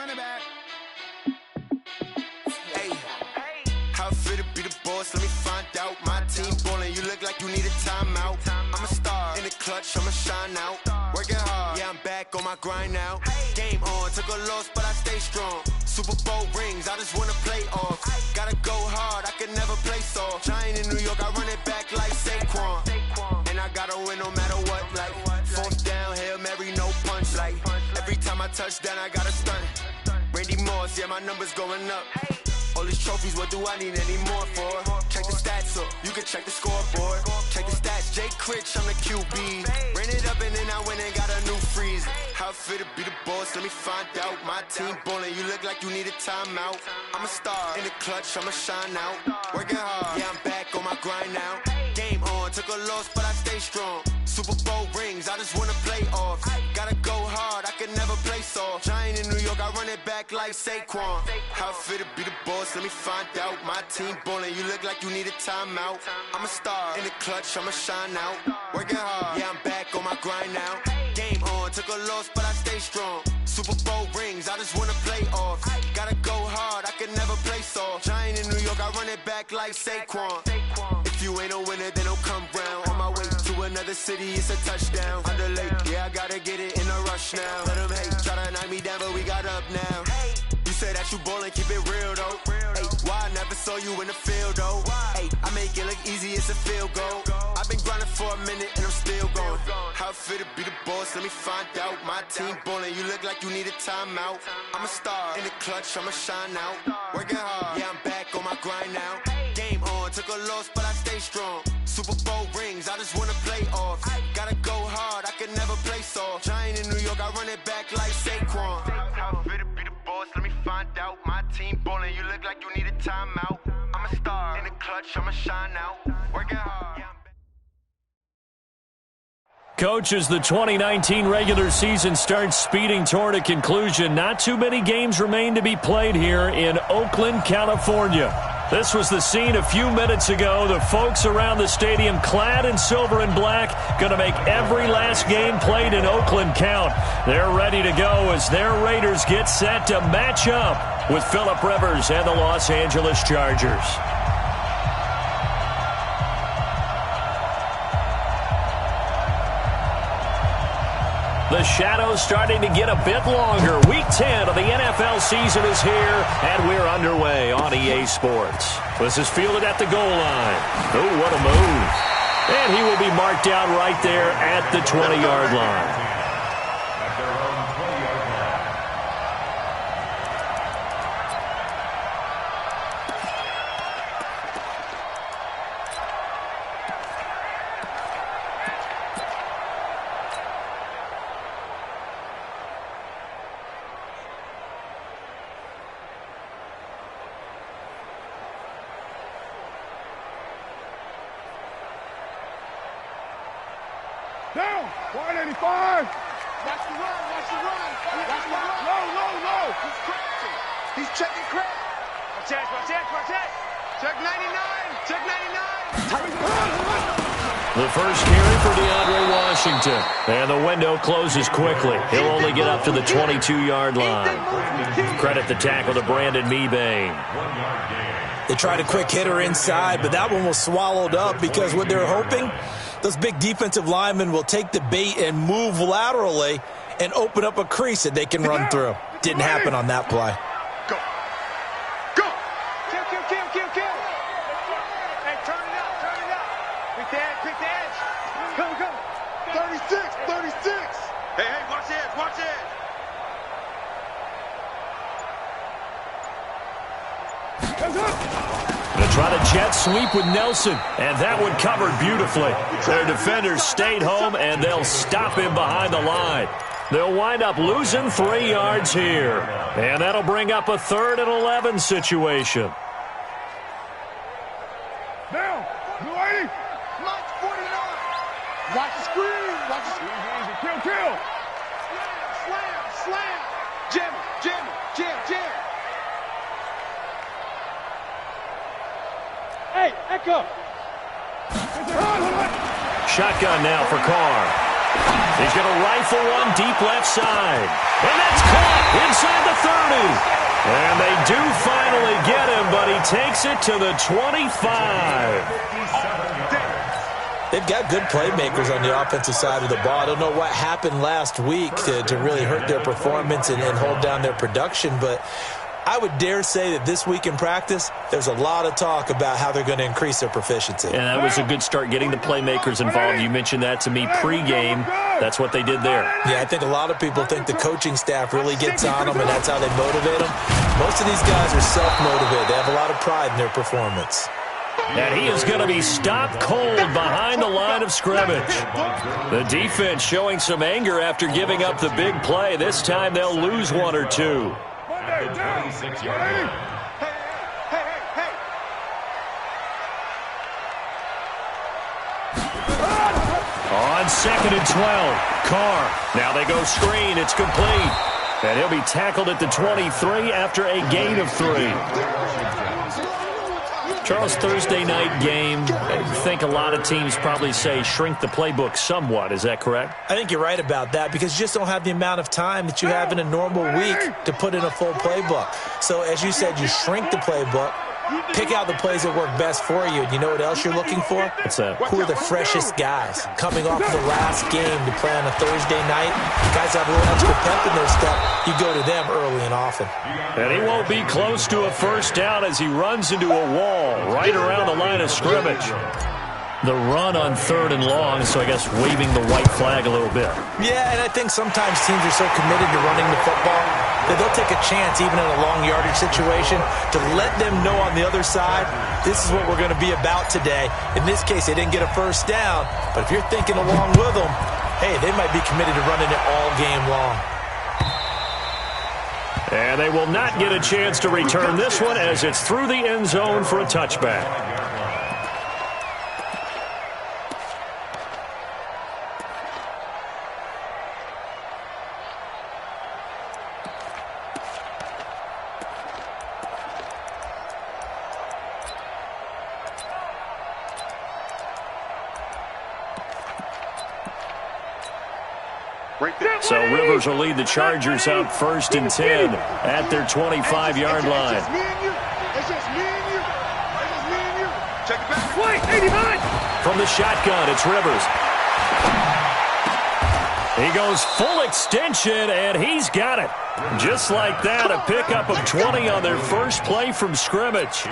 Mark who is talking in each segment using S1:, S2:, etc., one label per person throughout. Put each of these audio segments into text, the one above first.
S1: Run it back. Hey, how it feel to be the boss? Let me find out. My team ballin', you look like you need a timeout. I'm a star in the clutch, I'ma shine out. Working hard, yeah, I'm back on my grind now. Game on, took a loss, but I stay strong. Super Bowl rings, I just wanna play off. Gotta go hard, I can never play soft. Giant in New York, I run it back like Saquon. And I gotta win no matter what, like fourth down, Hail Mary, no punch. Like every time I touch down, I gotta stun. Randy Moss, yeah, my numbers going up. All these trophies, what do I need any more for? Check the stats up, you can check the scoreboard. Check the stats, Jake Critch, I'm the QB. Ran it up and then I went and got a new freeze. How it feel to be the boss, let me find out. My team ballin', you look like you need a timeout. I'm a star in the clutch, I'ma shine out. Working hard, yeah, I'm back on my grind now. Game on, took a loss, but I stay strong. Super Bowl rings, I just wanna play off. Gotta go hard, I can never play soft. Giant in New York, I run it back like Saquon. How it feel to be the boss, let me find out. My team ballin', you look like you need a timeout. I'm a star in the clutch, I'ma shine out. Working hard, yeah, I'm back on my grind now. Game on, took a loss, but I stay strong. Super Bowl rings, I just wanna play off. Gotta go hard, I can never play soft. Giant in New York, I run it back like Saquon. If you ain't a winner, then don't come round. On my way to another city, it's a touchdown. Underlay, yeah, I gotta get it in a rush now. Let them hate, try to knock me down, but we got up now. You say that you ballin', keep it real though. Hey, why I never saw you in the field though? Hey, I make it look easy, it's a field goal. I've been grinding for a minute and I'm still going. How it feel to be the boss, let me find out. My team ballin', you look like you need a timeout. I'm a star in the clutch, I'ma shine out. Working hard, yeah, I'm back on my grind now. Game on, took a loss, but I stay strong. Super Bowl rings, I just wanna play off. Gotta go hard, I can never play soft. Giant in New York, I run it back like Saquon. How it feel to be the boss, let me find out. My team ballin', you look like you need a timeout. I'm a star in the clutch, I'ma shine out. Working hard.
S2: Coach, as the 2019 regular season starts speeding toward a conclusion, not too many games remain to be played here in Oakland, California. This was the scene a few minutes ago. The folks around the stadium clad in silver and black going to make every last game played in Oakland count. They're ready to go as their Raiders get set to match up with Phillip Rivers and the Los Angeles Chargers. The shadow's starting to get a bit longer. Week 10 of the NFL season is here, and we're underway on EA Sports. This is fielded at the goal line. Oh, what a move. And he will be marked down right there at the 20-yard line.
S3: Down, 185. Watch the run, watch the run. Watch the run. Low. He's crashing. He's checking crack. Watch that. Check 99. Check 99.
S2: The first carry for DeAndre Washington. And the window closes quickly. He'll only get up to the 22-yard line. Credit the tackle to Brandon Mebane.
S4: They tried a quick hitter inside, but that one was swallowed up because what they're hoping, those big defensive linemen will take the bait and move laterally and open up a crease that they can run through. Didn't happen on that play.
S3: Go. Kill. Hey, turn it up. Quick the edge. Come. 36. Hey, watch it.
S2: Going to try to jet sweep with Nelson, and that one covered beautifully. Their defenders stayed home, and they'll stop him behind the line. They'll wind up losing 3 yards here, and that'll bring up a 3rd and 11 situation.
S3: Down. Blue 80. Mike 49. Watch the screen. Kill. Slam. Jam. Hey, Echo.
S2: Shotgun now for Carr. He's going to rifle one deep left side. And that's caught inside the 30. And they do finally get him, but he takes it to the 25.
S4: They've got good playmakers on the offensive side of the ball. I don't know what happened last week to really hurt their performance and hold down their production, but I would dare say that this week in practice, there's a lot of talk about how they're going to increase their proficiency.
S2: And that was a good start, getting the playmakers involved. You mentioned that to me pregame. That's what they did there.
S4: Yeah, I think a lot of people think the coaching staff really gets on them, and that's how they motivate them. Most of these guys are self-motivated. They have a lot of pride in their performance.
S2: And he is going to be stopped cold behind the line of scrimmage. The defense showing some anger after giving up the big play. This time they'll lose one or two. On 2nd and 12, Carr. Now they go screen. It's complete. And he'll be tackled at the 23 after a gain of 3. Charles, Thursday night game, I think a lot of teams probably say shrink the playbook somewhat. Is that correct?
S4: I think you're right about that because you just don't have the amount of time that you have in a normal week to put in a full playbook. So as you said, you shrink the playbook, pick out the plays that work best for you. And you know what else you're looking for?
S2: What's that?
S4: Who are the freshest guys coming off of the last game to play on a Thursday night? Guys have a little extra pep in their step. You go to them early and often.
S2: And he won't be close to a first down as he runs into a wall right around the line of scrimmage. The run on 3rd and long, so I guess waving the white flag a little bit.
S4: Yeah, and I think sometimes teams are so committed to running the football that they'll take a chance, even in a long yardage situation, to let them know on the other side, this is what we're going to be about today. In this case, they didn't get a first down, but if you're thinking along with them, hey, they might be committed to running it all game long.
S2: And they will not get a chance to return this one as it's through the end zone for a touchback. So Rivers will lead the Chargers up 1st and 10 at their 25-yard line.
S3: It's just me and you. Check it back. Wait, 89.
S2: From the shotgun, it's Rivers. He goes full extension, and he's got it. Just like that, a pickup of 20 on their first play from scrimmage.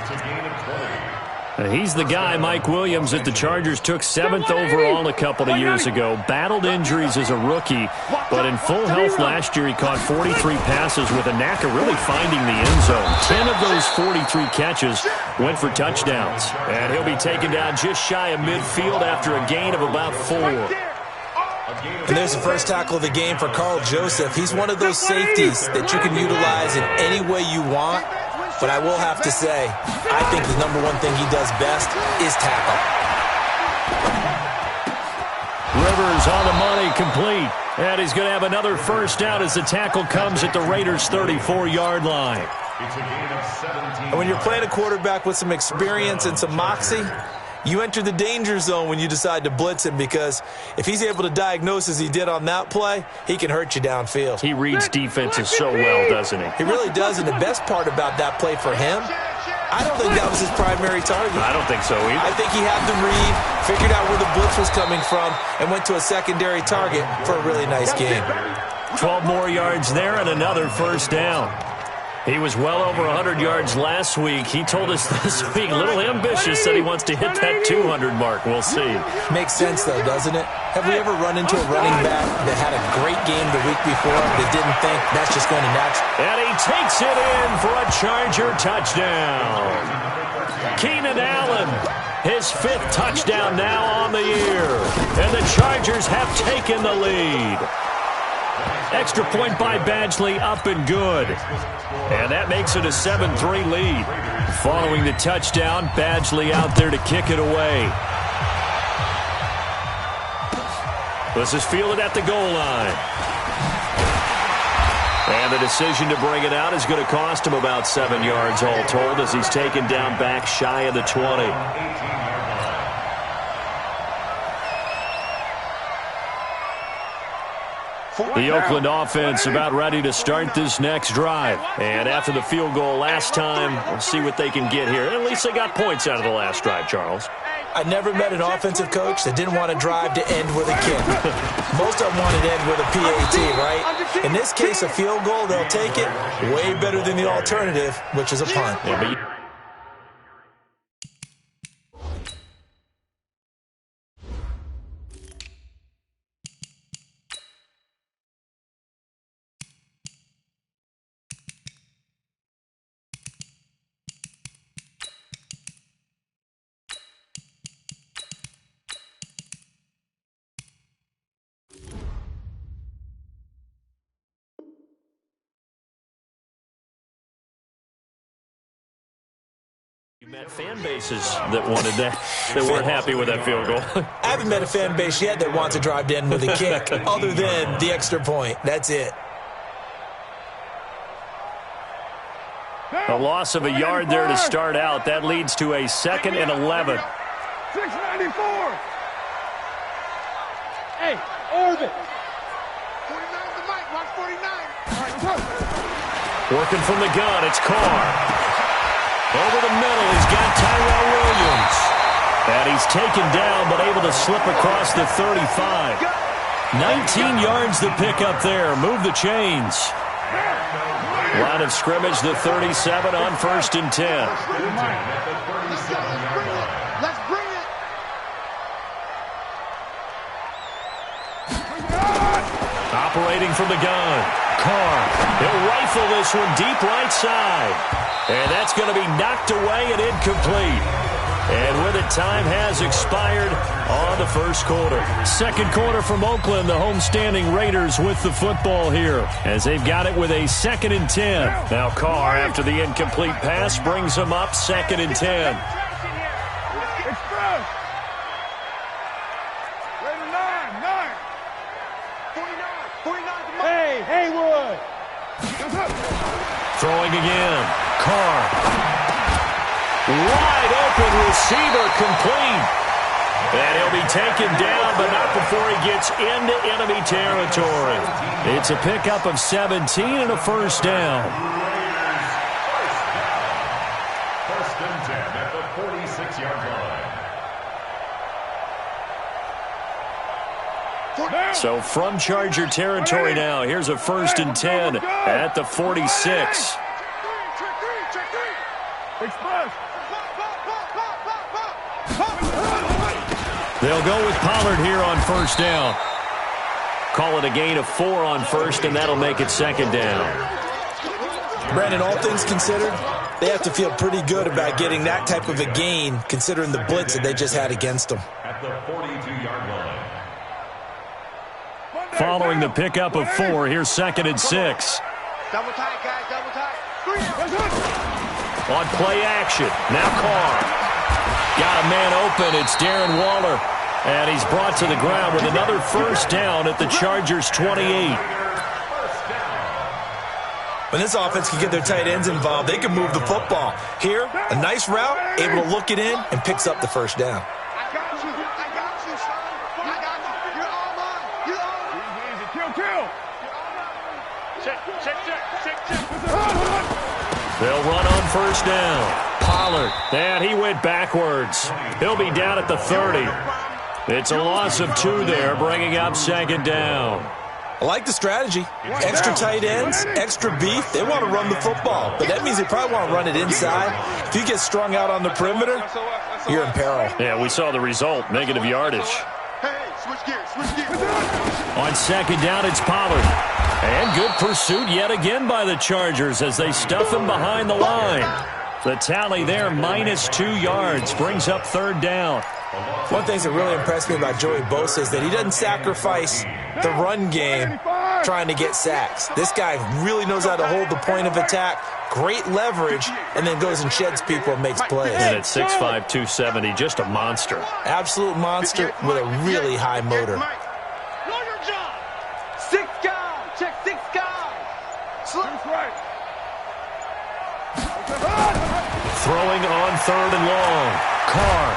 S2: He's the guy, Mike Williams, that the Chargers took 7th overall a couple of years ago. Battled injuries as a rookie, but in full health last year, he caught 43 passes with a knack of really finding the end zone. 10 of those 43 catches went for touchdowns. And he'll be taken down just shy of midfield after a gain of about 4.
S4: And there's the first tackle of the game for Carl Joseph. He's one of those safeties that you can utilize in any way you want. But I will have to say, I think the number one thing he does best is tackle.
S2: Rivers on the money, complete. And he's going to have another first down as the tackle comes at the Raiders' 34-yard line.
S4: And when you're playing a quarterback with some experience and some moxie, you enter the danger zone when you decide to blitz him, because if he's able to diagnose as he did on that play, he can hurt you downfield.
S2: He reads defenses so well, doesn't he?
S4: He really does, and the best part about that play for him, I don't think that was his primary target.
S2: I don't think so either.
S4: I think he had the read, figured out where the blitz was coming from, and went to a secondary target for a really nice game.
S2: 12 more yards there and another first down. He was well over 100 yards last week. He told us this week, a little ambitious, that he wants to hit that 200 mark. We'll see.
S4: Makes sense, though, doesn't it? Have we ever run into a running back that had a great game the week before that didn't think that's just going to naturally?
S2: And he takes it in for a Charger touchdown. Keenan Allen, his 5th touchdown now on the year. And the Chargers have taken the lead. Extra point by Badgley, up and good. And that makes it a 7-3 lead. Following the touchdown, Badgley out there to kick it away. This is fielded at the goal line. And the decision to bring it out is going to cost him about 7 yards all told, as he's taken down back shy of the 20. The Oakland offense about ready to start this next drive. And after the field goal last time, we'll see what they can get here. At least they got points out of the last drive, Charles.
S4: I never met an offensive coach that didn't want to drive to end with a kick. Most of them want to end with a PAT, right? In this case, a field goal, they'll take it. Way better than the alternative, which is a punt.
S2: Yeah, but you met fan bases that wanted that weren't happy with that field goal.
S4: I haven't met a fan base yet that wants to drive to end with a kick, other than the extra point. That's it.
S2: A loss of a yard there to start out. That leads to a 2nd and 11.
S3: 694. Hey, orbit. 49 the mic. Watch 49. All right, go.
S2: Working from the gun, it's Carr. Over the middle, he's got Tyrell Williams. And he's taken down, but able to slip across the 35. 19 yards to pick up there. Move the chains. Line of scrimmage, the 37 on 1st and 10.
S3: Let's bring it.
S2: Operating from the gun. Carr. He'll rifle this one deep right side. And that's going to be knocked away and incomplete. And with it, time has expired on the first quarter. Second quarter from Oakland, the homestanding Raiders with the football here as they've got it with a 2nd and 10. Now Carr, after the incomplete pass, brings them up 2nd and 10.
S3: Express. Raider 9. 49. Hey, Haywood.
S2: Throwing again. Carr. Wide open receiver, complete. And he'll be taken down, but not before he gets into enemy territory. It's a pickup of 17 and a first down.
S5: First and 10 at the 46-yard line.
S2: So from Charger territory now, here's a 1st and 10 at the 46.
S3: Express.
S2: They'll go with Pollard here on 1st down. Call it a gain of 4 on 1st, and that'll make it 2nd down.
S4: Brandon, all things considered, they have to feel pretty good about getting that type of a gain, considering the blitz that they just had against them.
S5: At the 42-yard line.
S2: Following the pickup of 4, here's 2nd and 6.
S3: Double tight, guys. Double tight.
S2: On play action, now Carr. Got a man open, it's Darren Waller. And he's brought to the ground with another first down at the Chargers' 28.
S4: When this offense can get their tight ends involved, they can move the football. Here, a nice route, able to look it in, and picks up the first down.
S3: I got you, son. I got you. You're all mine. You're all mine. Easy. Kill. Check.
S2: They'll run on first down. Pollard, and he went backwards. He'll be down at the 30. It's a loss of 2 there, bringing up 2nd down.
S4: I like the strategy. Extra tight ends, extra beef. They want to run the football, but that means they probably want to run it inside. If you get strung out on the perimeter, you're in peril.
S2: Yeah, we saw the result, negative yardage.
S3: Hey, switch gears.
S2: On 2nd down, it's Pollard. And good pursuit yet again by the Chargers as they stuff him behind the line. The tally there, minus 2 yards, brings up 3rd down.
S4: One thing that really impressed me about Joey Bosa is that he doesn't sacrifice the run game trying to get sacks. This guy really knows how to hold the point of attack, great leverage, and then goes and sheds people and makes plays.
S2: And at 6'5", 270, just a monster.
S4: Absolute monster with a really high motor.
S3: Know your job. 6 guys. Check 6 guys. That's right.
S2: Throwing on 3rd and long. Carr.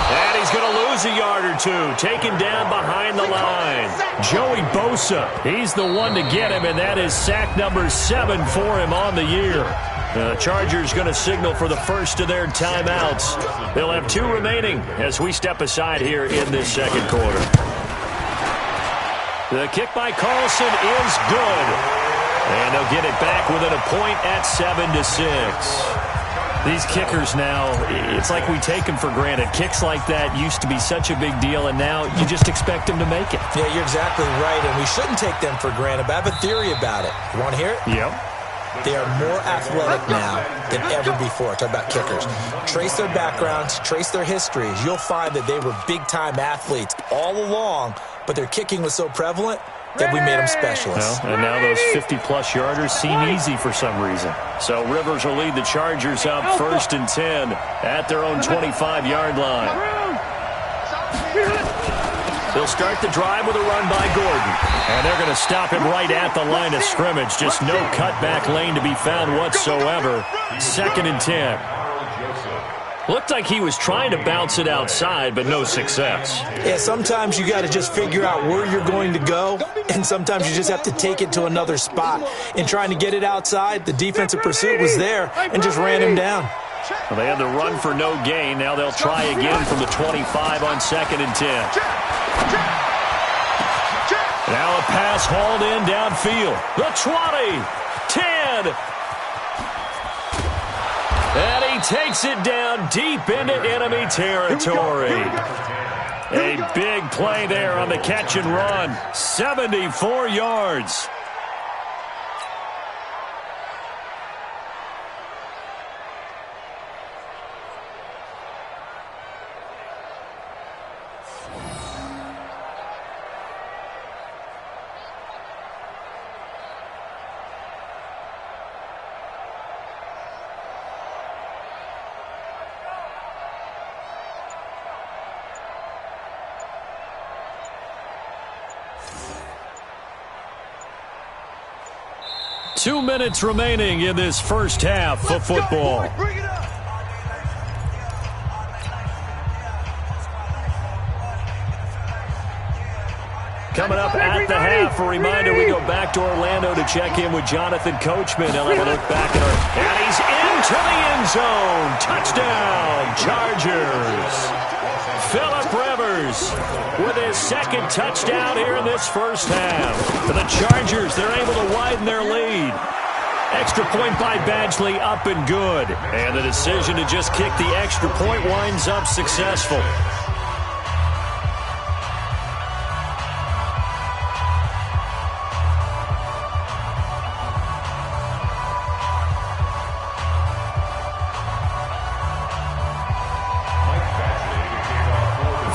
S2: And he's going to lose a yard or two. Taken down behind the line. Joey Bosa, he's the one to get him, and that is sack number 7 for him on the year. The Chargers going to signal for the first of their timeouts. They'll have 2 remaining as we step aside here in this second quarter. The kick by Carlson is good. And they'll get it back within a point at 7-6. These kickers now, it's like we take them for granted. Kicks like that used to be such a big deal, and now you just expect them to make it.
S4: Yeah, you're exactly right, and we shouldn't take them for granted, but I have a theory about it. You want to hear it?
S2: Yep.
S4: They are more athletic now than ever before. Talk about kickers. Trace their backgrounds, trace their histories. You'll find that they were big-time athletes all along, but their kicking was so prevalent that we made them specialists.
S2: Well, and now those 50-plus yarders seem easy for some reason. So Rivers will lead the Chargers up 1st and 10 at their own 25-yard line. They'll start the drive with a run by Gordon. And they're going to stop him right at the line of scrimmage. Just no cutback lane to be found whatsoever. 2nd and 10. Looked like he was trying to bounce it outside, but no success.
S4: Yeah, sometimes you got to just figure out where you're going to go, and sometimes you just have to take it to another spot. In trying to get it outside, the defensive pursuit was there and just ran him down.
S2: Well, they had the run for no gain. Now they'll try again from the 25 on 2nd and 10. Now a pass hauled in downfield. The 20, 10. And he takes it down deep into enemy territory. A big play there on the catch and run. 74 yards. Two minutes remaining in this first half of football. Coming up at the half, a reminder, we go back to Orlando to check in with Jonathan Coachman. He'll have a look back at and he's into the end zone. Touchdown, Chargers. Phillip Rivers with his 2nd touchdown here in this first half. For the Chargers, they're able to widen their lead. Extra point by Badgley, up and good. And the decision to just kick the extra point winds up successful.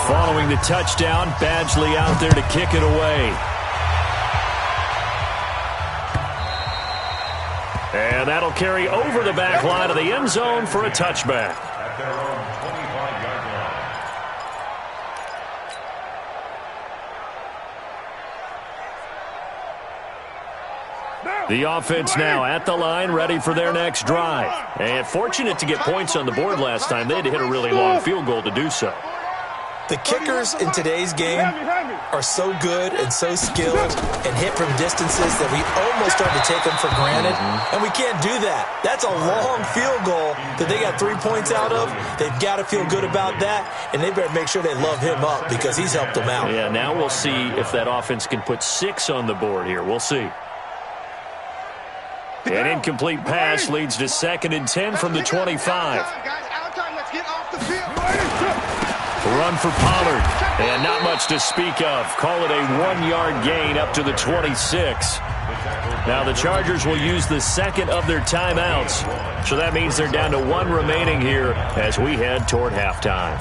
S2: Following the touchdown, Badgley out there to kick it away. And that'll carry over the back line of the end zone for a touchback.
S5: At their own 25-yard line.
S2: The offense now at the line, ready for their next drive. And fortunate to get points on the board last time. They had to hit a really long field goal to do so.
S4: The kickers in today's game are so good and so skilled and hit from distances that we almost start to take them for granted, and we can't do that. That's a long field goal that they got 3 points out of. They've got to feel good about that, and they better make sure they love him up because he's helped them out.
S2: Yeah, now we'll see if that offense can put 6 on the board here. We'll see. An incomplete pass leads to 2nd and 10 from the 25. Run for Pollard, and not much to speak of. Call it a 1-yard gain up to the 26. Now the Chargers will use the 2nd of their timeouts, so that means they're down to 1 remaining here as we head toward halftime.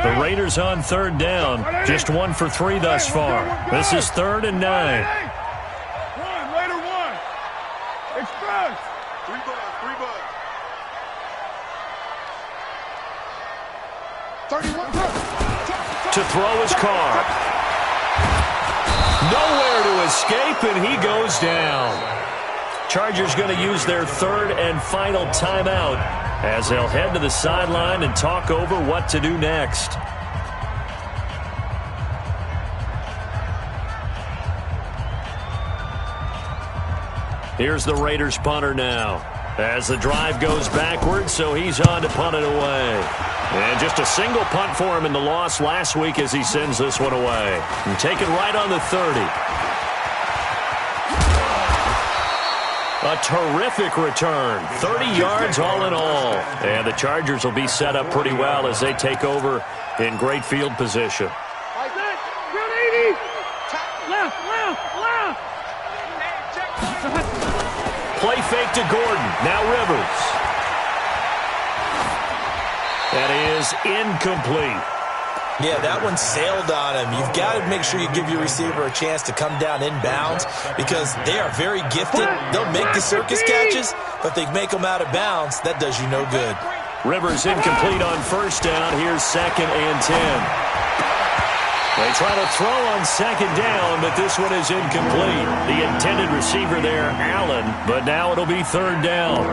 S2: The Raiders on 3rd down, just 1 for 3 thus far. This is 3rd and 9.
S3: Raider 1. Express. 3 bucks.
S2: To throw his car. Nowhere to escape, and he goes down. Chargers going to use their 3rd and final timeout as they'll head to the sideline and talk over what to do next. Here's the Raiders punter now as the drive goes backwards, so he's on to punt it away. And just a single punt for him in the loss last week as he sends this one away. And taken right on the 30. A terrific return. 30 yards all in all. And the Chargers will be set up pretty well as they take over in great field position. Play fake to Gordon. Now Rivers. That is incomplete.
S4: Yeah, that one sailed on him. You've got to make sure you give your receiver a chance to come down inbounds because they are very gifted. They'll make the circus catches, but if they make them out of bounds, that does you no good.
S2: Rivers incomplete on first down. Here's 2nd and 10. They try to throw on 2nd down, but this one is incomplete. The intended receiver there, Allen, but now it'll be 3rd down.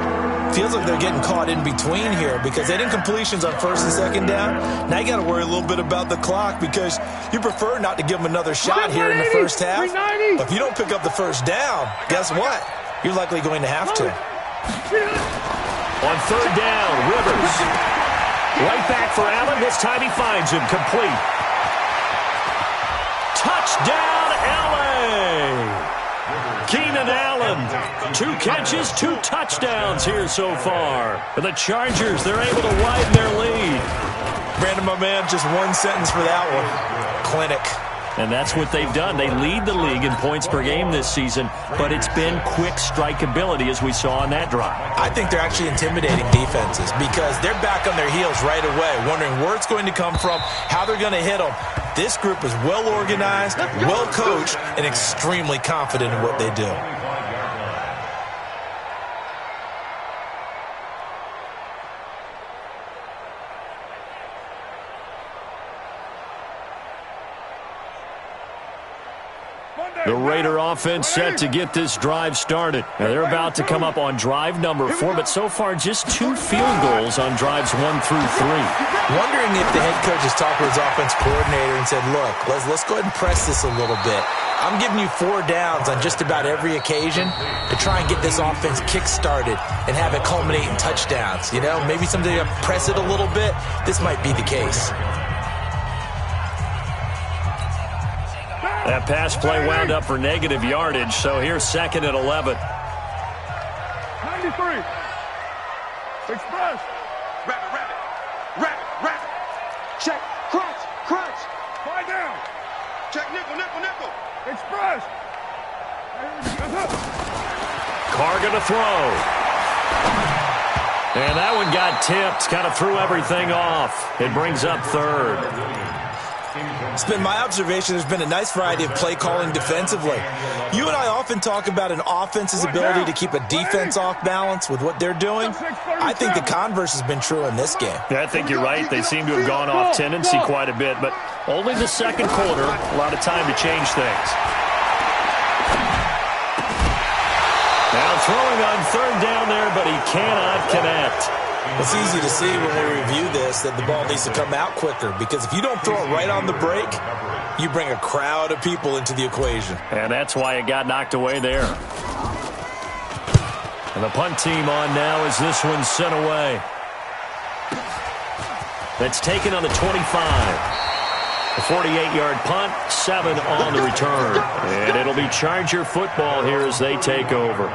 S4: Feels like they're getting caught in between here because they had incompletions on 1st and 2nd down. Now you got to worry a little bit about the clock because you prefer not to give them another shot here in the first half. But if you don't pick up the 1st down, guess what? You're likely going to have to.
S2: On 3rd down, Rivers. Right back for Allen. This time he finds him complete. Touchdown, L.A. Keenan Allen. 2 catches, 2 touchdowns here so far. For the Chargers, they're able to widen their lead.
S4: Brandon, my man, just one sentence for that one. Clinic.
S2: And that's what they've done. They lead the league in points per game this season, but it's been quick strikeability as we saw on that drive.
S4: I think they're actually intimidating defenses because they're back on their heels right away, wondering where it's going to come from, how they're going to hit them. This group is well organized, well coached, and extremely confident in what they do.
S2: The Raider offense set to get this drive started. Now they're about to come up on drive number 4, but so far just 2 field goals on drives 1 through 3.
S4: Wondering if the head coach has talked to his offense coordinator and said, look, let's go ahead and press this a little bit. I'm giving you 4 downs on just about every occasion to try and get this offense kick-started and have it culminate in touchdowns. You know, maybe someday you press it a little bit. This might be the case.
S2: That pass play wound up for negative yardage, so here's 2nd and 11.
S3: 93. Express. Rapid. Check. Crunch. Fly down. Check nickel. Express.
S2: Carr gonna throw. And that one got tipped, kind of threw everything off. It brings up 3rd.
S4: It's been my observation there's been a nice variety of play calling defensively. You and I often talk about an offense's ability to keep a defense off balance with what they're doing. I think the converse has been true in this game.
S2: Yeah, I think you're right. They seem to have gone off tendency quite a bit, but only the 2nd quarter, a lot of time to change things. Now throwing on 3rd down there, but he cannot connect.
S4: It's easy to see when we review this that the ball needs to come out quicker because if you don't throw it right on the break, you bring a crowd of people into the equation.
S2: And that's why it got knocked away there. And the punt team on now as this one's sent away. That's taken on the 25. A 48-yard punt, 7 on the return. And it'll be Charger football here as they take over.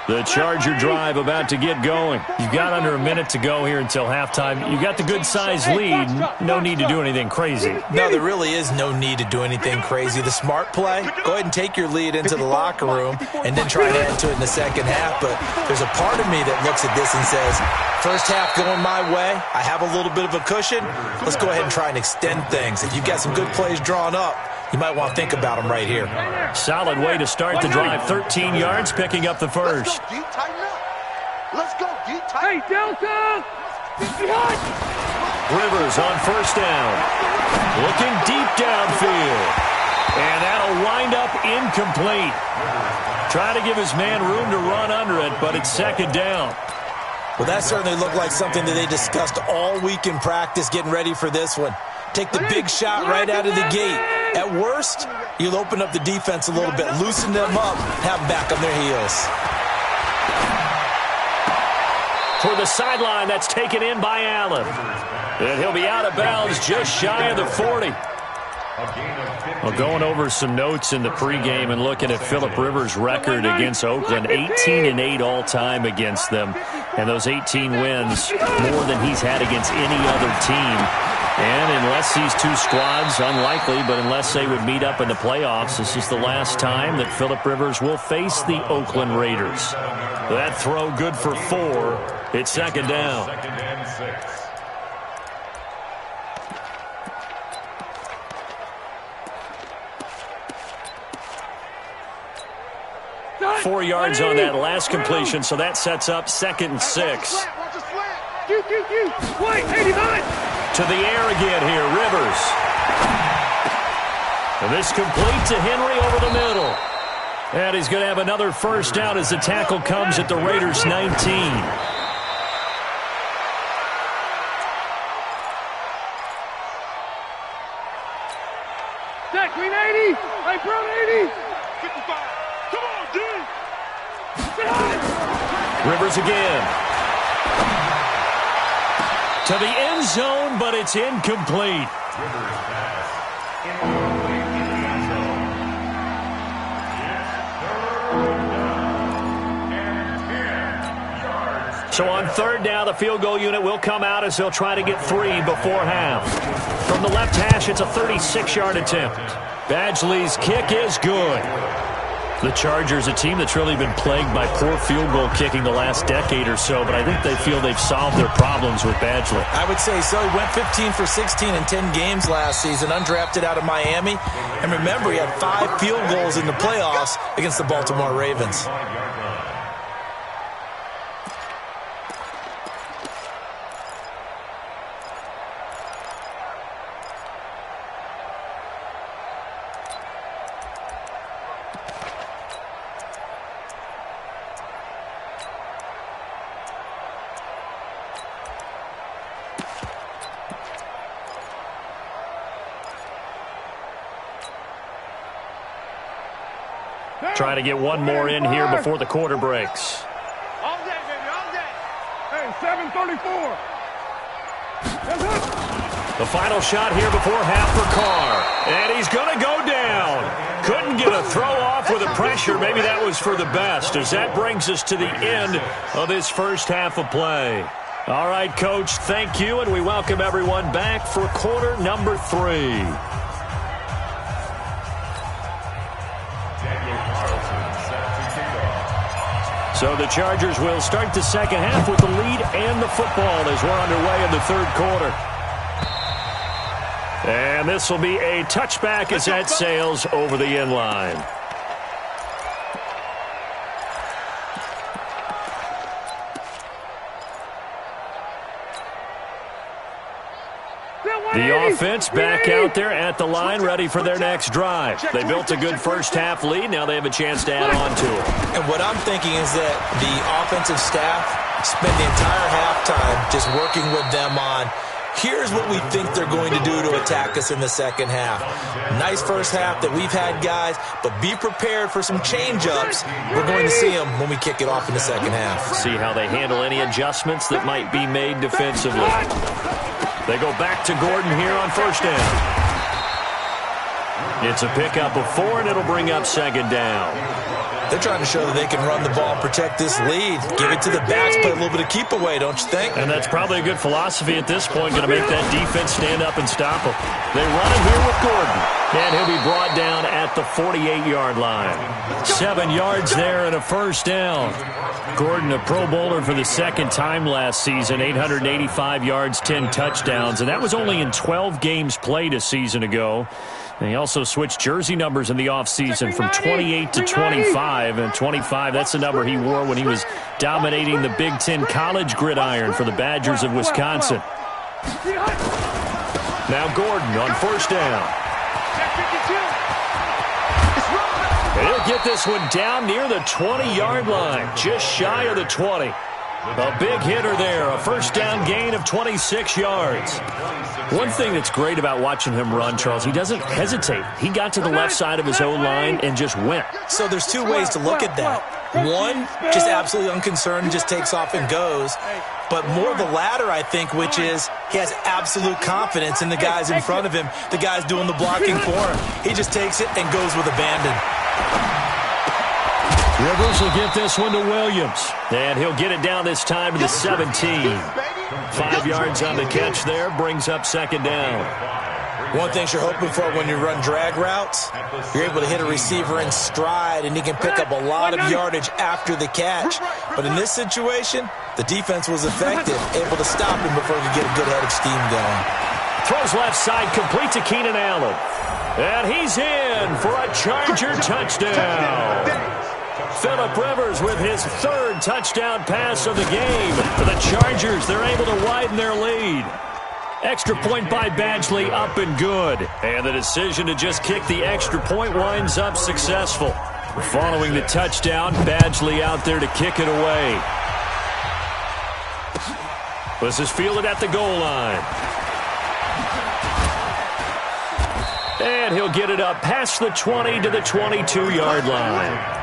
S2: The Charger drive about to get going. You've got under a minute to go here until halftime. You've got the good-sized lead. No need to do anything crazy.
S4: No, there really is no need to do anything crazy. The smart play, go ahead and take your lead into the locker room and then try to add to it in the 2nd half. But there's a part of me that looks at this and says, first half going my way, I have a little bit of a cushion. Let's go ahead and try and extend things. If you've got some good plays drawn up, you might want to think about them right here.
S2: Solid way to start the drive. 13 yards, picking up the first.
S3: Let's go, D. Tighten up. Let's go, D. Tighten. Hey, Delta!
S2: Rivers on 1st down. Looking deep downfield. And that'll wind up incomplete. Trying to give his man room to run under it, but it's second down.
S4: Well, that certainly looked like something that they discussed all week in practice getting ready for this one. Take the big shot right out of the gate. At worst, you'll open up the defense a little bit, loosen them up, have them back on their heels.
S2: For the sideline, that's taken in by Allen. And he'll be out of bounds just shy of the 40. Well, going over some notes in the pregame and looking at Phillip Rivers' record against Oakland, 18-8 all-time against them. And those 18 wins, more than he's had against any other team. And unless these two squads, unlikely, but unless they would meet up in the playoffs, this is the last time that Phillip Rivers will face the Oakland Raiders. That throw good for 4. It's second down.
S5: Second and 6.
S2: 4 yards on that last completion, so that sets up 2nd and 6.
S3: Wait, 89.
S2: To the air again here, Rivers. And this complete to Henry over the middle. And he's going to have another first down as the tackle comes at the Raiders' 19.
S3: Jack, Green 80. Hey, Brown 80. 55. Come on, D.
S2: Rivers again. To the end zone, but it's incomplete.
S5: Rivers pass. Incomplete in the end zone. It's 3rd down and 10 yards.
S2: So on 3rd down, the field goal unit will come out as they'll try to get 3 before half. From the left hash, it's a 36-yard attempt. Badgley's kick is good. The Chargers, a team that's really been plagued by poor field goal kicking the last decade or so, but I think they feel they've solved their problems with Badgley.
S4: I would say so. He went 15 for 16 in 10 games last season, undrafted out of Miami. And remember, he had 5 field goals in the playoffs against the Baltimore Ravens.
S2: Trying to get one more in here before the quarter breaks.
S3: All day, baby, all day. Hey, 7:34.
S2: The final shot here before half for Carr. And he's going to go down. Couldn't get a throw off with the pressure. Maybe that was for the best, as that brings us to the end of this first half of play. All right, Coach, thank you, and we welcome everyone back for quarter number 3. So the Chargers will start the second half with the lead and the football as we're underway in the 3rd quarter. And this will be a touchback as that sails over the end line. The offense back out there at the line, ready for their next drive. They built a good first half lead. Now they have a chance to add on to it.
S4: And what I'm thinking is that the offensive staff spend the entire halftime just working with them on, here's what we think they're going to do to attack us in the second half. Nice first half that we've had, guys, but be prepared for some change-ups. We're going to see them when we kick it off in the second half.
S2: See how they handle any adjustments that might be made defensively. They go back to Gordon here on first down. It's a pickup of 4, and it'll bring up second down.
S4: They're trying to show that they can run the ball and protect this lead. Give it to the backs, play a little bit of keep away, don't you think?
S2: And that's probably a good philosophy at this point, going to make that defense stand up and stop them. They run it here with Gordon, and he'll be brought down at the 48-yard line. 7 yards there and a first down. Gordon, a Pro Bowler for the 2nd time last season, 885 yards, 10 touchdowns, and that was only in 12 games played a season ago. And he also switched jersey numbers in the offseason from 28 to 25. And 25, that's the number he wore when he was dominating the Big Ten college gridiron for the Badgers of Wisconsin. Now Gordon on first down. And he'll get this one down near the 20-yard line, just shy of the 20. A big hitter there, a first down gain of 26 yards. One thing that's great about watching him run, Charles, he doesn't hesitate. He got to the left side of his own line and just went.
S4: So there's two ways to look at that. One, just absolutely unconcerned, just takes off and goes. But more the latter, I think, which is he has absolute confidence in the guys in front of him, the guys doing the blocking for him. He just takes it and goes with abandon.
S2: Rivers will get this one to Williams. And he'll get it down this time to the 17. 5 yards on the catch there, brings up second down.
S4: One thing you're hoping for when you run drag routes, you're able to hit a receiver in stride, and he can pick up a lot of yardage after the catch. But in this situation, the defense was effective, able to stop him before he could get a good head of steam going.
S2: Throws left side, complete to Keenan Allen. And he's in for a Charger touchdown. Phillip Rivers with his third touchdown pass of the game. For the Chargers, they're able to widen their lead. Extra point by Badgley, up and good. And the decision to just kick the extra point winds up successful. Following the touchdown, Badgley out there to kick it away. This is fielded at the goal line. And he'll get it up past the 20 to the 22-yard line.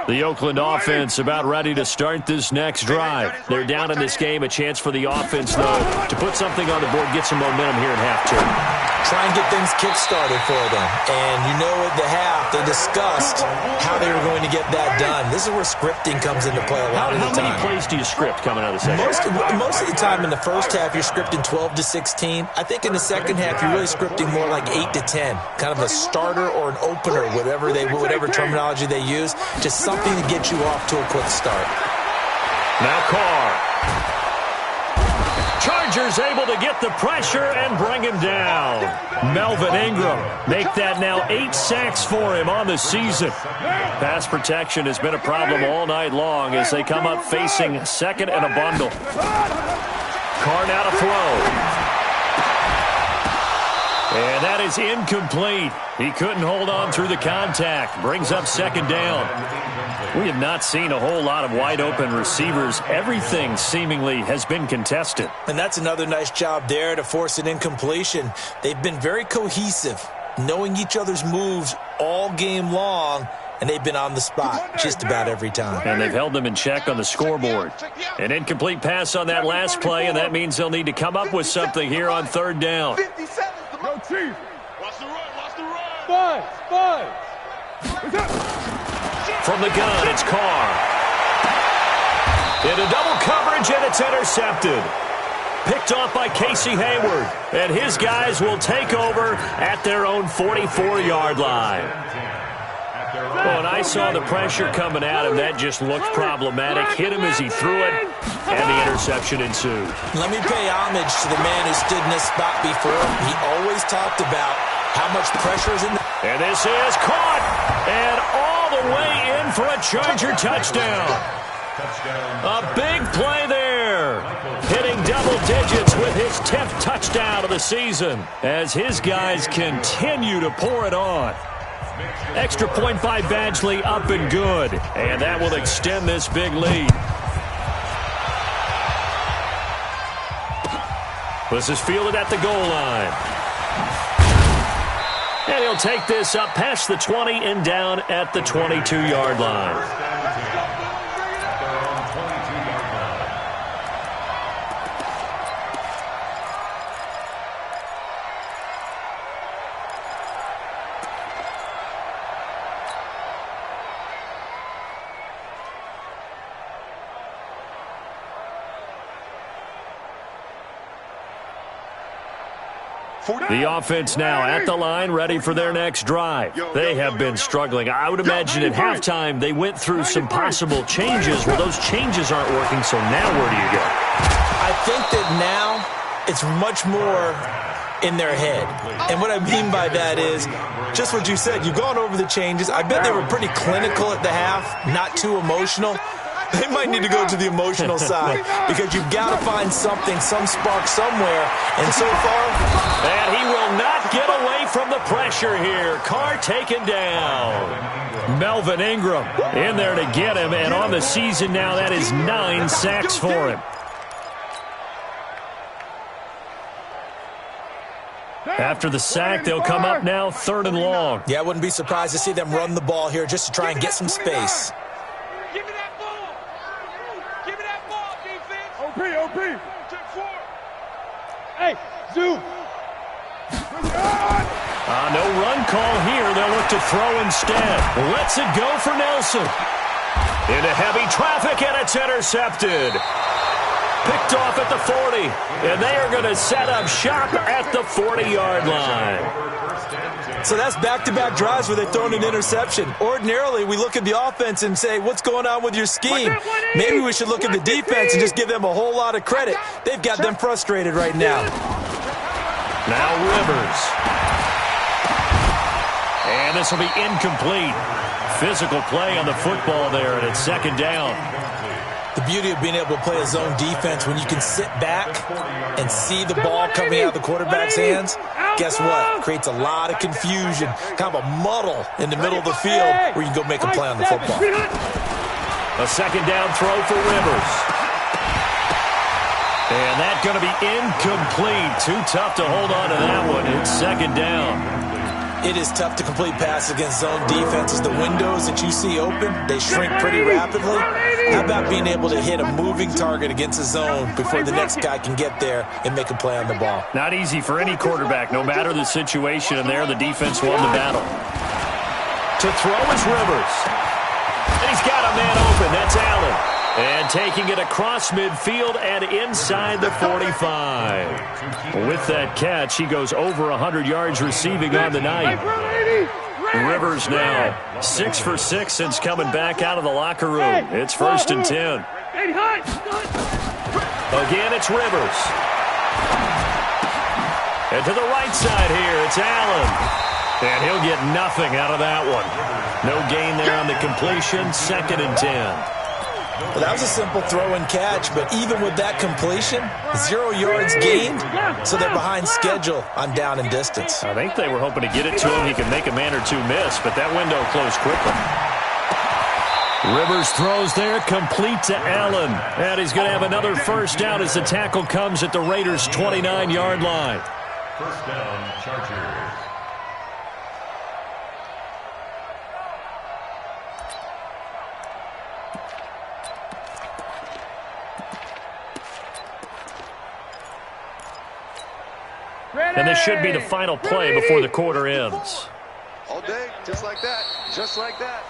S2: The Oakland offense about ready to start this next drive. They're down in this game. A chance for the offense, though, to put something on the board, get some momentum here at halftime.
S4: Try and get things kick-started for them. And you know at the half, they discussed how they were going to get that done. This is where scripting comes into play a lot of the time.
S2: How many plays do you script coming out of the second half?
S4: Most of the time in the first half, you're scripting 12 to 16. I think in the second half, you're really scripting more like 8 to 10. Kind of a starter or an opener, whatever terminology they use. Just something to get you off to a quick start.
S2: Now Carr. Chargers able to get the pressure and bring him down. Melvin Ingram make that now 8 sacks for him on the season. Pass protection has been a problem all night long as they come up facing second and a bundle. Carr now to throw. And that is incomplete. He couldn't hold on through the contact. Brings up second down. We have not seen a whole lot of wide-open receivers. Everything seemingly has been contested.
S4: And that's another nice job there to force an incompletion. They've been very cohesive, knowing each other's moves all game long, and they've been on the spot just about every time.
S2: And they've held them in check on the scoreboard. An incomplete pass on that last play, and that means they'll need to come up with something here on third down.
S3: Go, Chief. Watch the run, watch the run. Five.
S2: From the gun, it's Carr. Into double coverage, and it's intercepted. Picked off by Casey Hayward. And his guys will take over at their own 44-yard line. Well, and I saw the pressure coming at him. That just looked problematic. Hit him as he threw it, and the interception ensued.
S4: Let me pay homage to the man who stood in this spot before. He always talked about how much pressure is in the...
S2: And this is caught, and all the way in for a Charger touchdown. A big play there. Hitting double digits with his 10th touchdown of the season as his guys continue to pour it on. Extra point by Badgley, up and good. And that will extend this big lead. This is fielded at the goal line. And he'll take this up past the 20 and down at the 22-yard line. The offense now at the line, ready for their next drive. They have been struggling. I would imagine at halftime they went through some possible changes. Well, those changes aren't working, so now where do you go?
S4: I think that now it's much more in their head. And what I mean by that is just what you said. You've gone over the changes. I bet they were pretty clinical at the half, not too emotional. They might need to go to the emotional side because you've got to find something, some spark somewhere. And so far...
S2: And he will not get away from the pressure here. Carr taken down. Melvin Ingram in there to get him. And on the season now, that is 9 sacks for him. After the sack, they'll come up now 3rd and long.
S4: Yeah, I wouldn't be surprised to see them run the ball here just to try and get some space.
S3: Give me that ball. Give me that ball, defense. OP. Hey, Zoo.
S2: No run call here. They'll look to throw instead. Lets it go for Nelson. Into heavy traffic, and it's intercepted. Picked off at the 40, and they are going to set up shop at the 40-yard line.
S4: So that's back-to-back drives where they've thrown an interception. Ordinarily, we look at the offense and say, what's going on with your scheme? Maybe we should look at the defense and just give them a whole lot of credit. They've got them frustrated right now.
S2: Now Rivers. And this will be incomplete. Physical play on the football there, and it's 2nd down.
S4: The beauty of being able to play a zone defense when you can sit back and see the ball coming out of the quarterback's hands, guess what? Creates a lot of confusion, kind of a muddle in the middle of the field where you can go make a play on the football.
S2: A 2nd down throw for Rivers. And that's going to be incomplete. Too tough to hold on to that one. It's 2nd down.
S4: It is tough to complete passes against zone defenses. The windows that you see open, they shrink pretty rapidly. How about being able to hit a moving target against a zone before the next guy can get there and make a play on the ball?
S2: Not easy for any quarterback, no matter the situation, and there the defense won the battle. To throw is Rivers. And he's got a man open. That's Allen. And taking it across midfield and inside the 45. With that catch, he goes over 100 yards receiving on the night. Rivers now 6 for 6 since coming back out of the locker room. It's 1st and 10. Again, it's Rivers. And to the right side here, it's Allen. And he'll get nothing out of that one. No gain there on the completion. 2nd and 10.
S4: Well, that was a simple throw and catch, but even with that completion, 0 yards gained, so they're behind schedule on down and distance.
S2: I think they were hoping to get it to him. He could make a man or two miss, but that window closed quickly. Rivers throws there, complete to Allen. And he's going to have another 1st down as the tackle comes at the Raiders' 29-yard line.
S5: 1st down, Chargers.
S2: And this should be the final play before the quarter ends.
S3: All day, just like that. Just like that.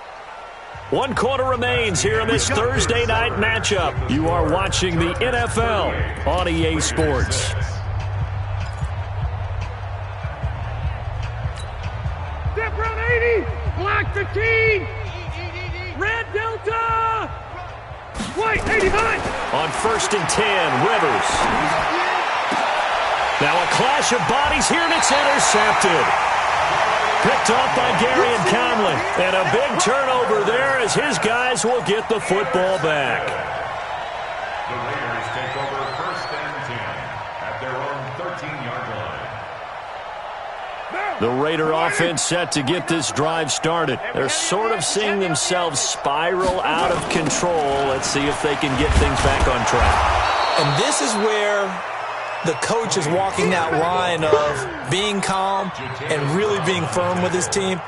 S2: 1 quarter remains here in this Thursday night matchup. You are watching the NFL on EA Sports.
S6: Step round 80, black 15, red delta, white 89.
S2: On 1st and 10, Rivers. Now a clash of bodies here, and it's intercepted. Picked off by Gary and Conley. And a big turnover there as his guys will get the football back.
S5: The Raiders take over 1st and 10 at their own 13-yard line.
S2: The Raider offense set to get this drive started. They're sort of seeing themselves spiral out of control. Let's see if they can get things back on track.
S4: And this is where the coach is walking that line of being calm and really being firm with his team.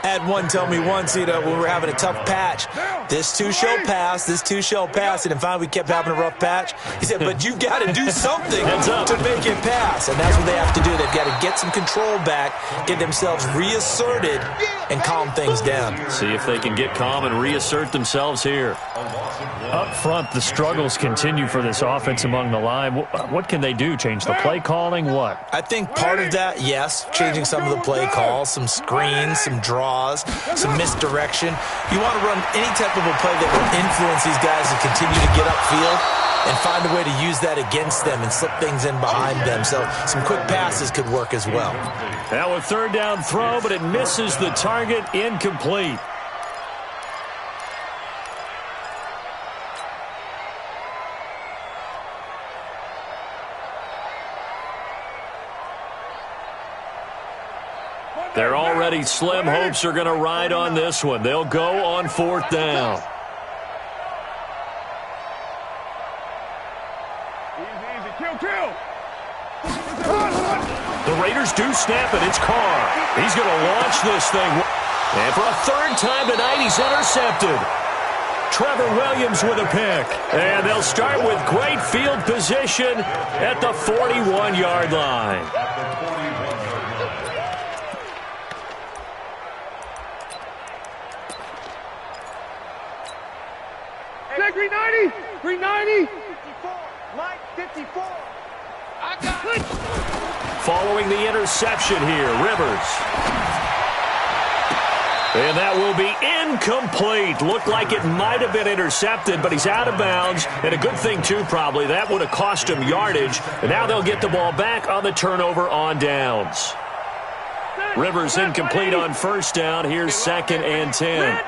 S4: I had one tell me once, when we were having a tough patch, this too shall pass, this too shall pass. And finally we kept having a rough patch. He said, but you've got to do something to make it pass. And that's what they have to do. They've got to get some control back, get themselves reasserted, and calm things down.
S2: See if they can get calm and reassert themselves here. Up front, the struggles continue for this offense among the line. What can they do? Change the play calling? What?
S4: I think part of that, yes, changing some of the play calls, some screens, some draws, some misdirection. You want to run any type of a play that will influence these guys to continue to get upfield and find a way to use that against them and slip things in behind them. So some quick passes could work as well.
S2: Now a third down throw, but it misses the target, incomplete. Their already slim hopes are going to ride on this one. They'll go on fourth down.
S6: Easy, kill.
S2: The Raiders do snap it. It's Carr. He's going to launch this thing. And for a third time tonight, he's intercepted. Trevor Williams with a pick. And they'll start with great field position at the 41-yard line.
S6: Hey, 390. 54. Mike, 54. I got it.
S2: Following the interception here, Rivers. And that will be incomplete. Looked like it might have been intercepted, but he's out of bounds. And a good thing, too, probably. That would have cost him yardage. And now they'll get the ball back on the turnover on downs. Rivers incomplete on first down. Here's 2nd and 10.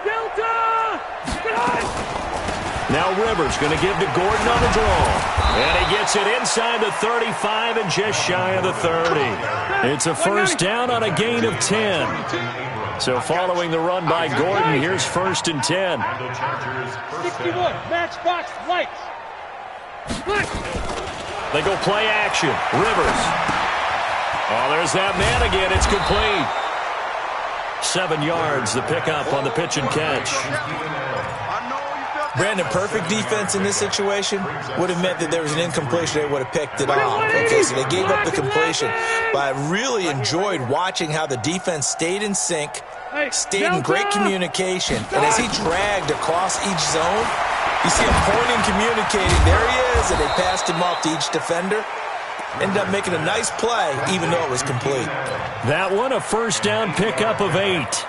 S2: Now Rivers going to give to Gordon on the draw. And he gets it inside the 35 and just shy of the 30. It's a first down on a gain of 10. So following the run by Gordon, here's 1st and 10.
S6: 61, matchbox lights.
S2: They go play action. Rivers. Oh, there's that man again. It's complete. 7 yards, the pickup on the pitch and catch.
S4: Brandon, perfect defense in this situation would have meant that there was an incompletion. They would have picked it off. Okay, so they gave up the completion. But I really enjoyed watching how the defense stayed in sync, stayed in great communication. And as he dragged across each zone, you see him pointing, communicating. There he is, and they passed him off to each defender. Ended up making a nice play, even though it was complete.
S2: That one, a first down pickup of 8.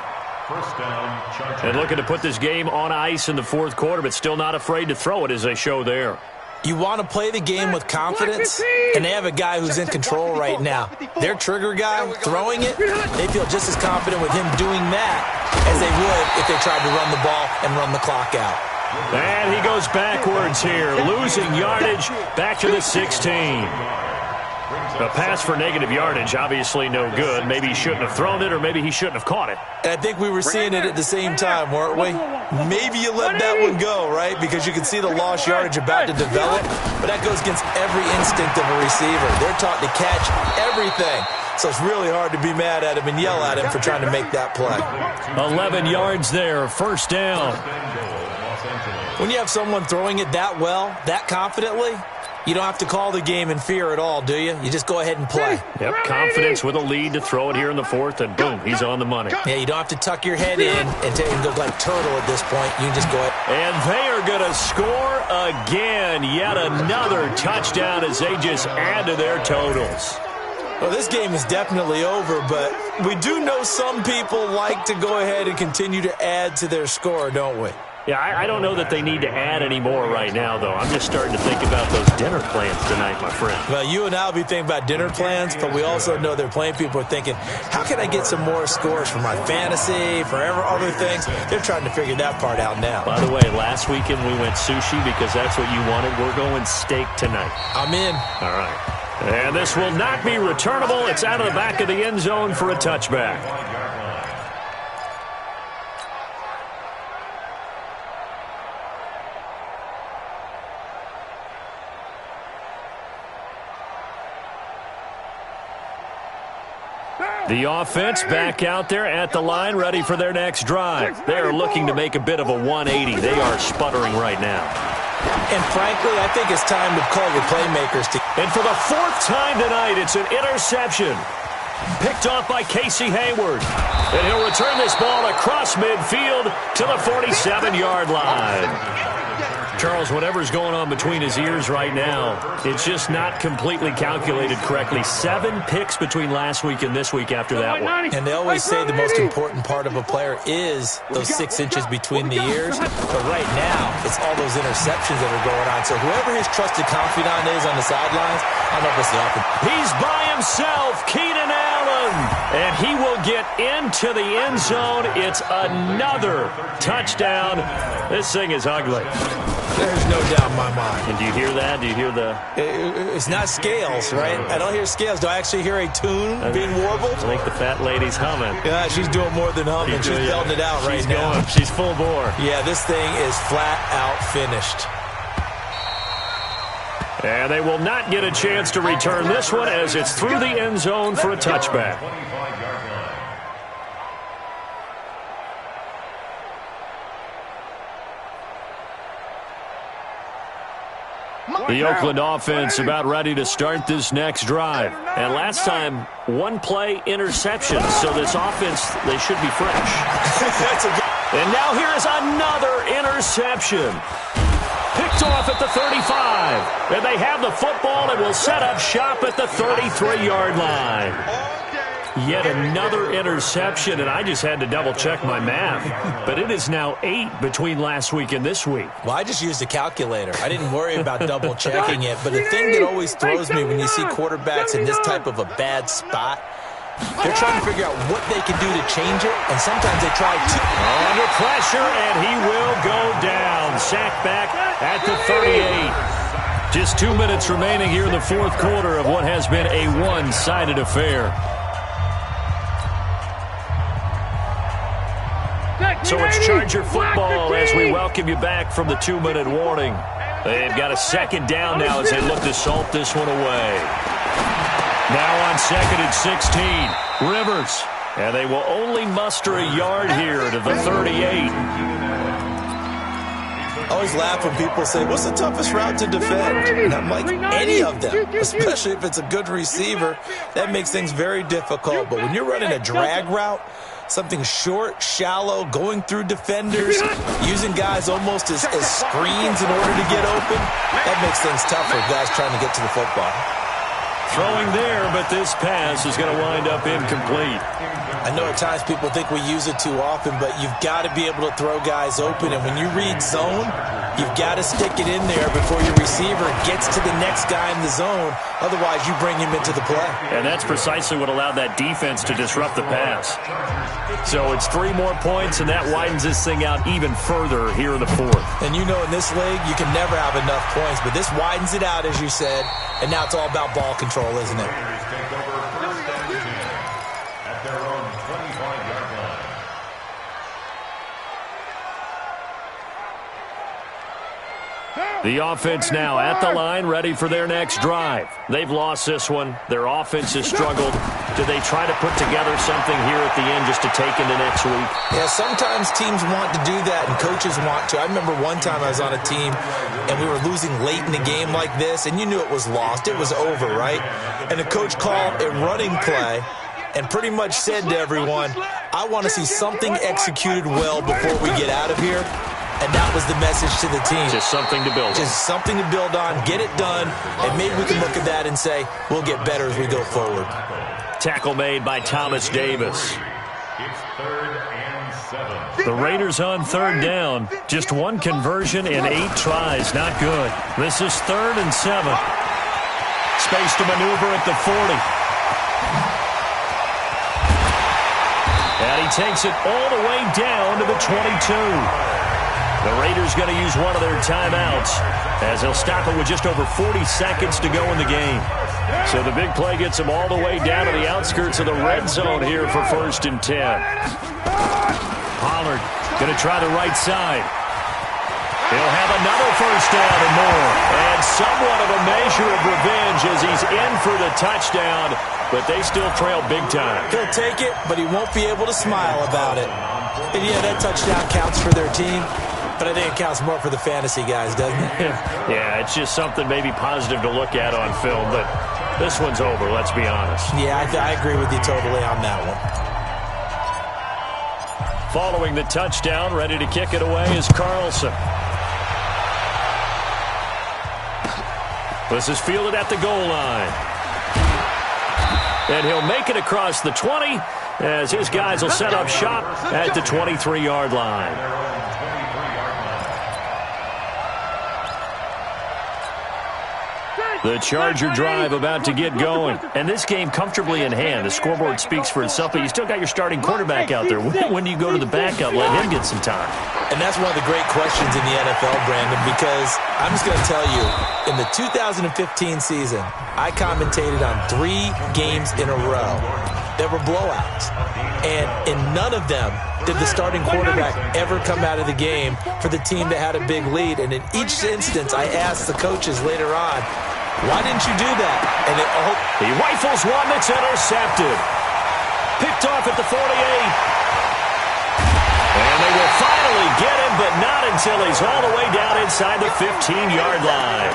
S2: And looking to put this game on ice in the fourth quarter, but still not afraid to throw it as they show there.
S4: You want to play the game with confidence, and they have a guy who's in control right now. Their trigger guy throwing it, they feel just as confident with him doing that as they would if they tried to run the ball and run the clock out.
S2: And he goes backwards here, losing yardage back to the 16. A pass for negative yardage, obviously no good. Maybe he shouldn't have thrown it, or maybe he shouldn't have caught it.
S4: And I think we were seeing it at the same time, weren't we? Maybe you let that one go, right? Because you can see the lost yardage about to develop. But that goes against every instinct of a receiver. They're taught to catch everything. So it's really hard to be mad at him and yell at him for trying to make that play.
S2: 11 yards there, first down.
S4: When you have someone throwing it that well, that confidently, you don't have to call the game in fear at all, do you? You just go ahead and play.
S2: Yep, confidence with a lead to throw it here in the fourth, and boom, he's on the money.
S4: Yeah, you don't have to tuck your head in and go like turtle at this point. You can just go ahead.
S2: And they are going to score again. Yet another touchdown as they just add to their totals.
S4: Well, this game is definitely over, but we do know some people like to go ahead and continue to add to their score, don't we?
S2: Yeah, I don't know that they need to add any more right now, though. I'm just starting to think about those dinner plans tonight, my friend.
S4: Well, you and I will be thinking about dinner plans, but we also know they're playing people are thinking, how can I get some more scores for my fantasy, for other things? They're trying to figure that part out now.
S2: By the way, last weekend we went sushi because that's what you wanted. We're going steak tonight.
S4: I'm in.
S2: All right. And this will not be returnable. It's out of the back of the end zone for a touchback. The offense back out there at the line, ready for their next drive. They are looking to make a bit of a 180. They are sputtering right now.
S4: And frankly, I think it's time to call your playmakers.
S2: And for the fourth time tonight, it's an interception. Picked off by Casey Hayward. And he'll return this ball across midfield to the 47-yard line. Charles, whatever's going on between his ears right now, it's just not completely calculated correctly. 7 picks between last week and this week after that one.
S4: And they always say the most important part of a player is those 6 inches between the ears. But right now, it's all those interceptions that are going on. So whoever his trusted confidant is on the sidelines, I don't know if it's the offense.
S2: He's by himself, Keenan Allen. And he will get into the end zone. It's another touchdown. This thing is ugly.
S4: There's no doubt in my mind.
S2: And do you hear that? Do you hear the...
S4: It's not scales, right? I don't hear scales. Do I actually hear a tune being warbled?
S2: I think the fat lady's humming.
S4: Yeah, she's doing more than humming. She's belting it out right now.
S2: She's full bore.
S4: Yeah, this thing is flat out finished.
S2: And they will not get a chance to return this one as it's through the end zone for a touchback. The Oakland offense about ready to start this next drive. And last time, 1 play interception. So this offense, they should be fresh. And now here is another interception. Picked off at the 35. And they have the football and will set up shop at the 33-yard line. Yet another interception, and I just had to double-check my math. But it is now 8 between last week and this week.
S4: Well, I just used a calculator. I didn't worry about double-checking it. But the thing that always throws me when you see quarterbacks in this type of a bad spot, they're trying to figure out what they can do to change it, and sometimes they try to.
S2: Under pressure, and he will go down. Sacked back at the 38. Just 2 minutes remaining here in the fourth quarter of what has been a one-sided affair. So it's Charger football as we welcome you back from the 2-minute warning. They've got a second down now as they look to salt this one away. Now on 2nd and 16, Rivers. And they will only muster a yard here to the 38.
S4: I always laugh when people say, what's the toughest route to defend? And I'm like, any of them, especially if it's a good receiver. That makes things very difficult. But when you're running a drag route, something short, shallow, going through defenders, using guys almost as screens in order to get open, that makes things tough for guys trying to get to the football.
S2: Throwing there, but this pass is going to wind up incomplete.
S4: I know at times people think we use it too often, but you've got to be able to throw guys open. And when you read zone, you've got to stick it in there before your receiver gets to the next guy in the zone. Otherwise, you bring him into the play.
S2: And that's precisely what allowed that defense to disrupt the pass. So it's 3 more points, and that widens this thing out even further here in the fourth.
S4: And you know in this league, you can never have enough points, but this widens it out, as you said, and now it's all about ball control, isn't it?
S2: The offense now at the line, ready for their next drive. They've lost this one. Their offense has struggled. Do they try to put together something here at the end just to take into next week?
S4: Yeah, sometimes teams want to do that, and coaches want to. I remember one time I was on a team, and we were losing late in a game like this, and you knew it was lost. It was over, right? And the coach called a running play and pretty much said to everyone, I want to see something executed well before we get out of here. And that was the message to the team.
S2: Just something to build on.
S4: Just something to build on, get it done, and maybe we can look at that and say, we'll get better as we go forward.
S2: Tackle made by Thomas Davis.
S5: It's 3rd and 7.
S2: The Raiders on 3rd down. Just 1 conversion in 8 tries. Not good. This is 3rd and 7. Space to maneuver at the 40. And he takes it all the way down to the 22. The Raiders going to use one of their timeouts as they'll stop it with just over 40 seconds to go in the game. So the big play gets them all the way down to the outskirts of the red zone here for 1st and 10. Pollard going to try the right side. He'll have another 1st down and more. And somewhat of a measure of revenge as he's in for the touchdown, but they still trail big time.
S4: He'll take it, but he won't be able to smile about it. And yeah, that touchdown counts for their team. But I think it counts more for the fantasy guys, doesn't it?
S2: Yeah, it's just something maybe positive to look at on film, but this one's over, let's be honest.
S4: Yeah, I agree with you totally on that one.
S2: Following the touchdown, ready to kick it away is Carlson. This is fielded at the goal line. And he'll make it across the 20 as his guys will set up shop at the 23-yard line. The Charger drive about to get going. And this game comfortably in hand. The scoreboard speaks for itself, but you still got your starting quarterback out there. When do you go to the backup? Let him get some time.
S4: And that's one of the great questions in the NFL, Brandon, because I'm just going to tell you, in the 2015 season, I commentated on 3 games in a row that were blowouts. And in none of them did the starting quarterback ever come out of the game for the team that had a big lead. And in each instance, I asked the coaches later on, why didn't you do that? And
S2: he rifles one that's intercepted. Picked off at the 48. And they will finally get him, but not until he's all the way down inside the 15-yard line.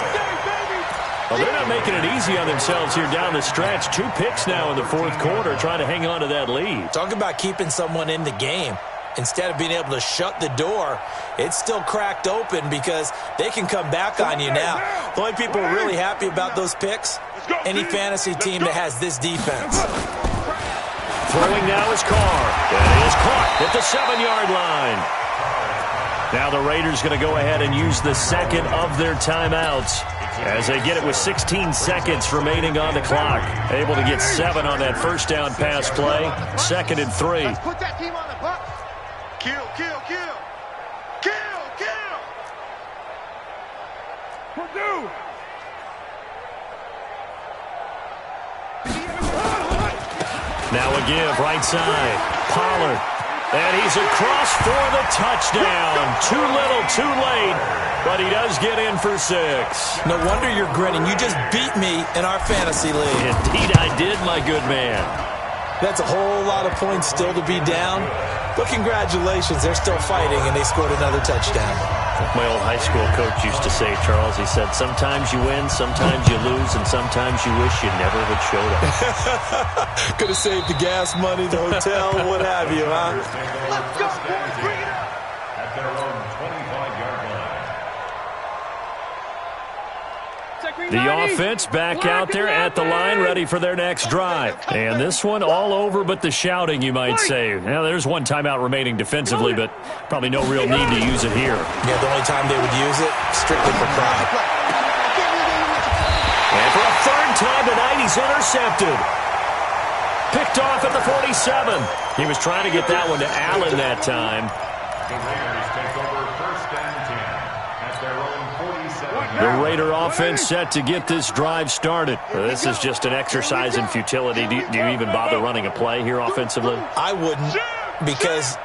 S2: Well, they're not making it easy on themselves here down the stretch. 2 picks now in the fourth quarter, trying to hang on to that lead.
S4: Talk about keeping someone in the game. Instead of being able to shut the door, it's still cracked open because they can come back on you now. The only people really happy about those picks, any fantasy team that has this defense.
S2: Throwing now is Carr. That is caught at the 7-yard line. Now the Raiders going to go ahead and use the second of their timeouts as they get it with 16 seconds remaining on the clock. Able to get 7 on that first down pass play. 2nd and 3.
S3: Let's put that team on the box. Kill, kill, kill. Kill, kill.
S6: Purdue.
S2: Now a give, right side. Pollard. And he's across for the touchdown. Too little, too late. But he does get in for 6.
S4: No wonder you're grinning. You just beat me in our fantasy league.
S2: Indeed I did, my good man.
S4: That's a whole lot of points still to be down. But congratulations, they're still fighting, and they scored another touchdown.
S2: Like my old high school coach used to say, Charles, he said, sometimes you win, sometimes you lose, and sometimes you wish you never had showed up.
S4: Could have saved the gas money, the hotel, what have you, huh?
S3: Let's go, boys. Bring it up.
S5: At their own 25-yard line.
S2: The offense back out there at the line, ready for their next drive. And this one all over but the shouting, you might say. Now, there's one timeout remaining defensively, but probably no real need to use it here.
S4: Yeah, the only time they would use it, strictly for pride.
S2: And for a 3rd time tonight, he's intercepted. Picked off at the 47. He was trying to get that one to Allen that time.
S5: The Raiders take over 1st and 10 at their own 47.
S2: The Raider offense set to get this drive started. This is just an exercise in futility. Do you even bother running a play here offensively?
S4: I wouldn't, because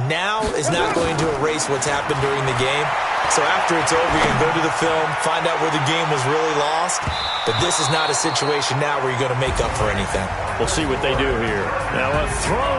S4: now is not going to erase what's happened during the game. So after it's over, you can go to the film, find out where the game was really lost. But this is not a situation now where you're going to make up for anything.
S2: We'll see what they do here. Now a throw.